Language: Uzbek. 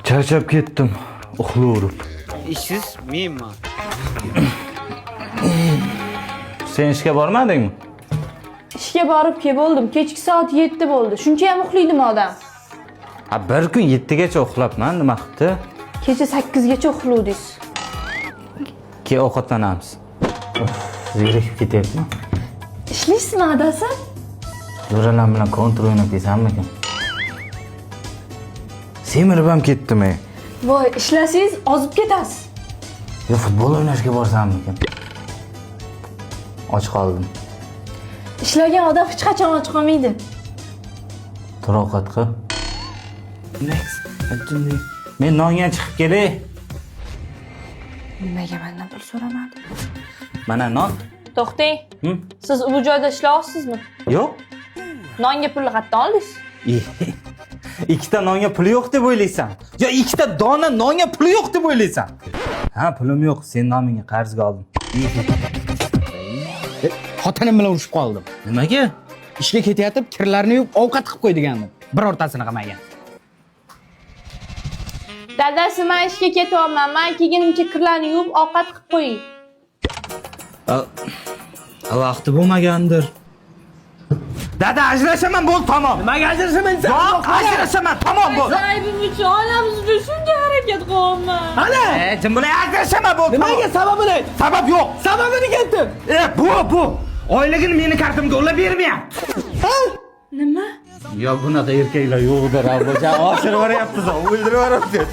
Charchab ketdim. Uxlayverib. Ishsiz menman. Sen ishga bormadingmi? Ishga borib kelib bo'ldim. Kechki soat 7 bo'ldi. Shuncha ham uxlaydimi odam? Ha, bir kun 7 gacha uxlabman, nima qilibdi? Kecha 8 gacha uxladingiz. Keyin ovqatlanamiz. Zerikib ketyapman. Ishlaysizmi adasi? Jo'ralar bilan kontrol o'ynab kelsammikin? Semirib ham ketdim. Voy, ishlasangiz ozib ketasiz. Yo, futbol o'ynashga borsammikin? Och qoldim. Ishlagan odam hech qachon och qolmaydi. Tur ovqat qil. Men nonga chiqib kelay. Nimaga mendan pul so'ramadi? Mana non. To'xtang. Siz bu joyda ishlayapsizmi? Yo'q. Nonga pulni qayerdan oldingiz? Ikkita nonga puli yo'q deb o'ylaysan. Yo, ikkita dona nonga puli yo'q deb o'ylaysan. Ha, pulim yo'q. Sen nomingga qarzga oldim. Xotinim bilan urushib qoldim. Nimaga? Ishga ketayotib, kirlarni yuvib, ovqat qilib qo'y degandim. Birortasini qilmagan. Dadasi, men ishga ketyapman. Men kelgunimcha kirlarni yuvib, ovqat qilib qo'ying. Vaqti bo'lmagandir. Dada, ajrashaman, bo'l, tamom. Nimaga ajrashaman? Yo'q, ajrashaman, tamom bo'l. Aybim uchun onamiz uchun shuncha harakat qilyapman. Ana! Jim bo'l, ajrashaman, bo'l. Nimaga sababini ayt? Sabab yo'q. Sababini keltir. Bu. Oyligini meni kartamga ulab bermayapti. Nima? Yo, bunaqa erkaklar yo'qdir, aboja. Oshirib yuryapsiz, o'ldirib yuryapsiz.